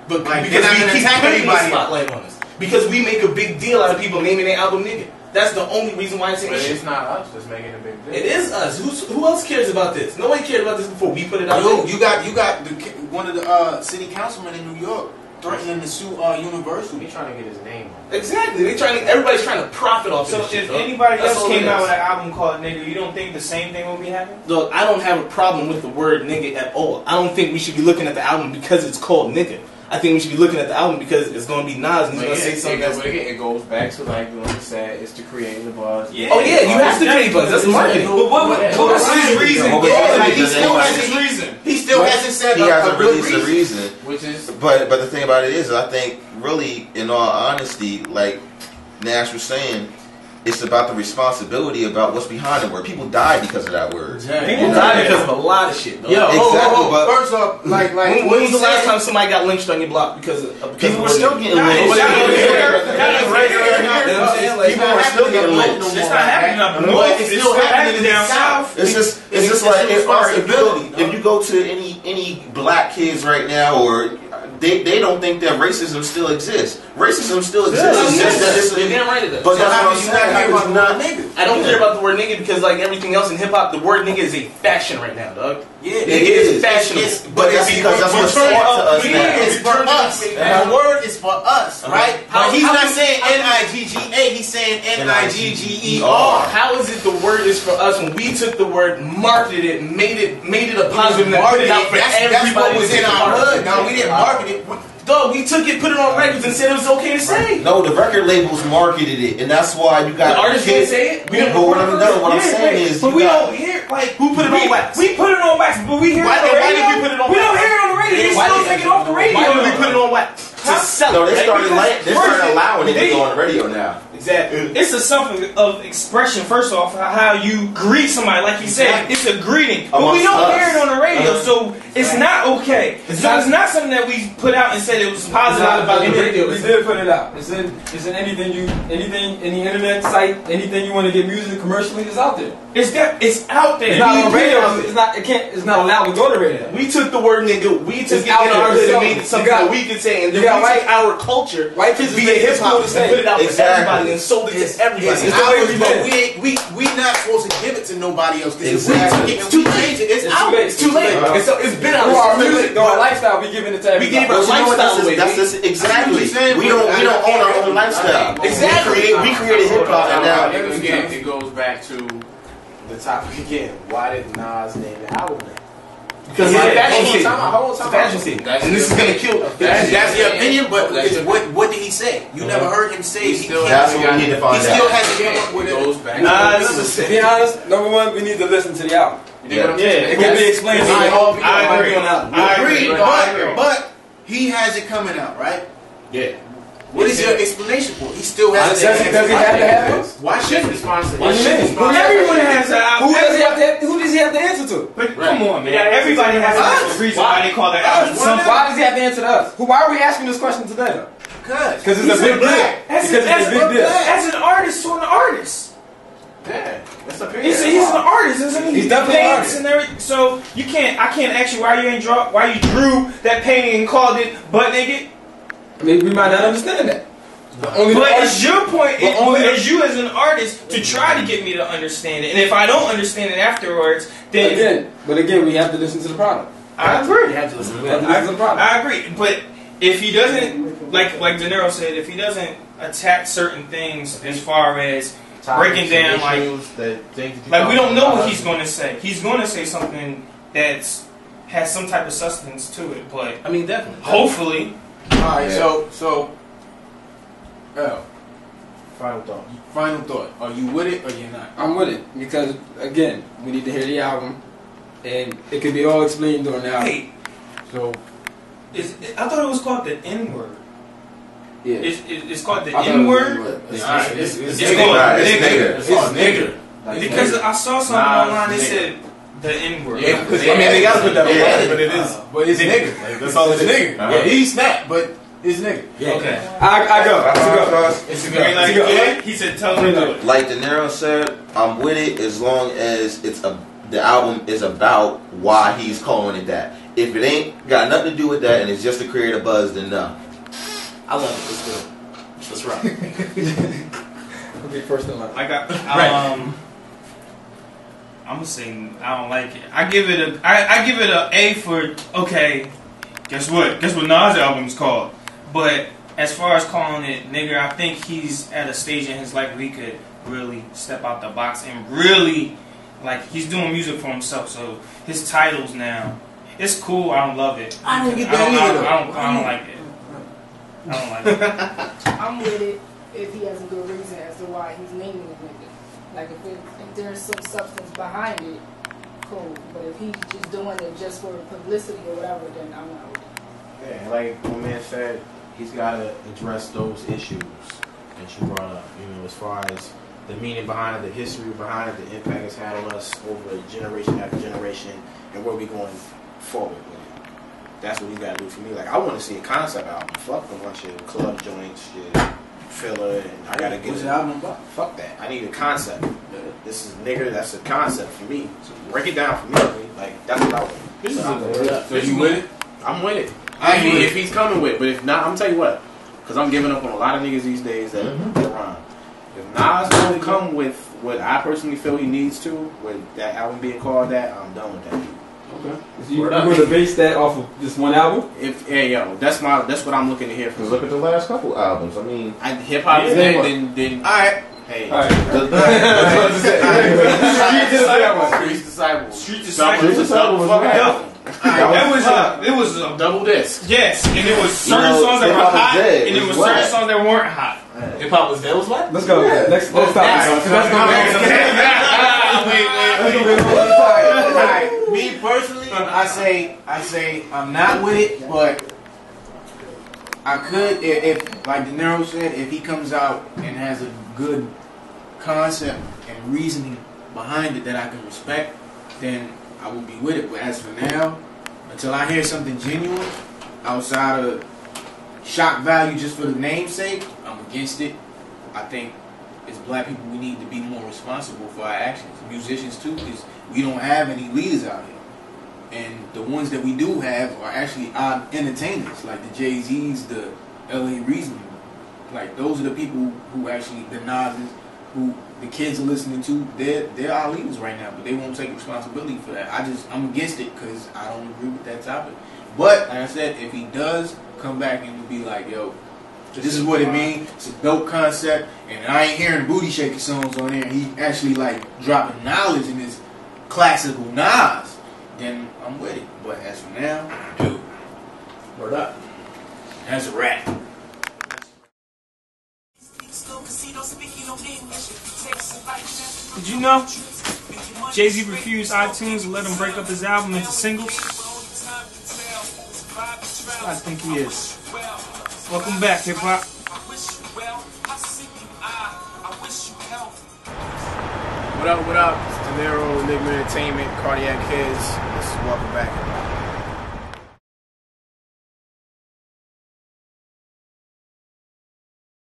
But like, because we keep putting the anybody. spotlight on us. Because we make a big deal out of people naming their album nigga. That's the only reason why it's an But issue. it's not us that's making a big deal. It is us. Who else cares about this? Nobody cared about this before we put it out. You got one of the city councilmen in New York threatening to sue Universal. He trying to get his name on. Exactly. Everybody's trying to profit off So this shit. if dog. anybody That's else all came it out is. with an album called Nigga, you don't think the same thing will be happening? Look, I don't have a problem with the word nigga at all. I don't think we should be looking at the album because it's called nigga. I think we should be looking at the album because it's going to be Nas and he's going to say something that's... It goes back to like what you said, it's to create the buzz. Yeah. Oh yeah, you have to create buzz. That's marketing. But what's his reason? He still hasn't. He still hasn't said He a hasn't real released a reason. Which is But the thing about it is, I think really, in all honesty, like Nash was saying, it's about the responsibility about what's behind the word. People die because of that word. People die because of a lot of shit. Dog. Yo, Exactly, but- first off, like when was the last time somebody got lynched on your block because People were still getting lynched? People were still getting lynched. It's not happening up north. It's still happening in the down South. It's just It's like responsibility. if you go to any black kids right now, or they don't think that racism still exists. Racism still exists. You're damn right it does. But that's how what I'm do you saying. not care It's about not- the word nigga? I don't care about the word nigga because, like everything else in hip hop, the word nigga is a fashion right now, dog. Yeah, Nigga is fashionable. But that's because that's what's taught to us now. It's for us. The word is for us, right? How- But he's how- not saying N-I-G-G-A. He's saying N-I-G-G-E-R. How is it the word is for us when we took the word, marketed it, made it a positive, and then put it out for everybody? That's what was in our hood. No, we didn't market it. Dog, we took it, put it on records, and said it was okay to say. No, the record labels marketed it, and that's why you got The artist didn't say it. We didn't. But what I'm saying is, but you we got- don't hear like Who put it on wax? We put it on wax, but we hear Why- it on the why radio. did we put it on We wax? don't hear it on the radio. They still take it off the radio. Why did we put it on wax? To sell No, it. they right? started Because they first started allowing it to they- go on the radio now. Exactly. It's a something of expression. First off, how you greet somebody, like you said, it's a greeting. But we Amongst don't us. hear it on the radio, so it's not okay. It's not something that we put out and said it was positive about the radio. We did put it out. It's in anything, any internet site, anything you want to get music commercially is out there. It's out there. It's not We on put it radio. out there. It's not allowed to go to radio. We took the word nigga, we took It's it out in there. our hood It's and out. made it You something got- that we could say, and you then got we white- took our culture, white kids via make hip hop, it's and cool to put it out for Exactly. everybody and sold it to everybody. It's ours, but we not supposed to give it to nobody else. Exactly. It's too late. It's out. It's too late. It's been out. Through our It's music, through our lifestyle, we giving it to everybody. gave our But you know what? lifestyle away, That's exactly. That's what I'm saying. We don't own our own lifestyle. Exactly. We created hip hop, and now again, it goes back to the topic again. Why did Nas name the album that? Because it's a fashion statement. Hold on, It's a fashion statement. That's And this is going to kill. That's the opinion, but That's your- what did he say? You never heard him say. He That's what we need to find still out. hasn't come up with It it. goes back. To be honest, number one, we need to listen to the album. Yeah. It can be explained to I you. agree on that. I agree, I agree. but he has it coming out, right? Yeah. What is your explanation for? He still has Does he have to have it? Why shouldn't he? What do you mean? But everyone has an album. Who does he have to answer to? But come on, man. Everybody has a reason why they call their album something. Why does he have to answer to us? Why are we asking this question today? Because it's a big deal. As Because it's a big deal. an artist to an artist. Yeah, that's a He's an artist, isn't he? He's He definitely an paints artist. and everything. So I can't ask you why you drew that painting and called it butt naked. Maybe we might not understand that. But only the But artist- it's your point, But only the- as you as an artist, to try to get me to understand it. And if I don't understand it afterwards, then But again, we have to listen to the product. I agree. We have to listen to the product. I agree. But if he doesn't, like De Niro said, if he doesn't attack certain things as far as breaking down, like we don't know what he's going to say. He's going to say something that's has some type of substance to it. But I mean, definitely. hopefully, Alright, so Final thought. final thought. Are you with it or you're not? I'm with it because again, we need to hear the album, and it could be all explained during the album. hey, So I thought it was called the N word. Yeah, It's called the I thought it N was word. N-word. It's Alright, called It's nigga. nigga. It's nigga. Because I saw something online that said the N word. Yeah, because I mean they gotta put that on Yeah. it, but it is. but it's nigga. Like, that's all it is. Nigga. Uh-huh. Yeah, he snapped, but it's nigga. Okay. I go. Let's go. It's a green light. Let's go. He said, "Tell him to do it." Like De Niro said, I'm with it as long as the album is about why he's calling it that. If it ain't got nothing to do with that and it's just to create a buzz, then no. I love it. Let's go. Let's rock. Okay, first in line. I'm gonna say I don't like it. I give it a A for okay. Guess what? Guess what Nas' album's called. But as far as calling it nigger, I think he's at a stage in his life where he could really step out the box and really he's doing music for himself. So his titles now, it's cool. I don't love it. I don't get that either. I don't like it. I don't like it. I'm with it if he has a good reason as to why he's naming it nigga. Like if there's some substance behind it, cool. But if he's just doing it just for publicity or whatever, then I'm not with it. Yeah, like my man said, he's got to address those issues that you brought up. You know, as far as the meaning behind it, the history behind it, the impact it's had on us over generation after generation, and where we going forward with it. That's what he got to do for me. Like, I want to see a concept album. Fuck a bunch of club joints, shit, filler, and I got to get What's the album about? Fuck that. I need a concept. This is nigger. That's a concept for me. So break it down for me. Like, that's what I want. So you with it? I'm with it. I mean, if he's coming with it, but if not, I'm gonna tell you what, because I'm giving up on a lot of niggas these days that rhyme. If Nas don't come with what I personally feel he needs to, with that album being called that, I'm done with that dude. Okay. So you're going to base that off of just one album? That's what I'm looking to hear from. Look at the last couple albums. I mean, hip hop is dead. Then all right. Hey. All right. Street Disciple. Street Disciple. It was a double disc. Yes, and there was certain songs that were hot, and there was certain songs that weren't hot. Hip hop was dead. Was what? Let's go. Next topic. Alright, me personally, I say I'm not with it, but I could if like De Niro said, if he comes out and has a good concept and reasoning behind it that I can respect, then I will be with it. But as for now, until I hear something genuine outside of shock value just for the namesake, I'm against it. I think as black people we need to be more responsible for our actions. Musicians too, because we don't have any leaders out here. And the ones that we do have are actually odd entertainers, like the Jay-Z's, the L.A. Reason. Like those are the people who actually, the Nas's, who the kids are listening to. They're our leaders right now, but they won't take responsibility for that. I'm against it because I don't agree with that topic. But like I said, if he does come back and be like, yo, this is what it means. It's a dope concept, and I ain't hearing booty shaking songs on there. He actually like dropping knowledge in his classical Nas. Then I'm with it. But as for now, dude, word up. That's a wrap. Did you know Jay-Z refused iTunes and let him break up his album into singles? I think he is. Welcome back, hip hop. What up? It's De Niro, Enigma Entertainment, Cardiac Kids. This is Welcome Back, hip hop.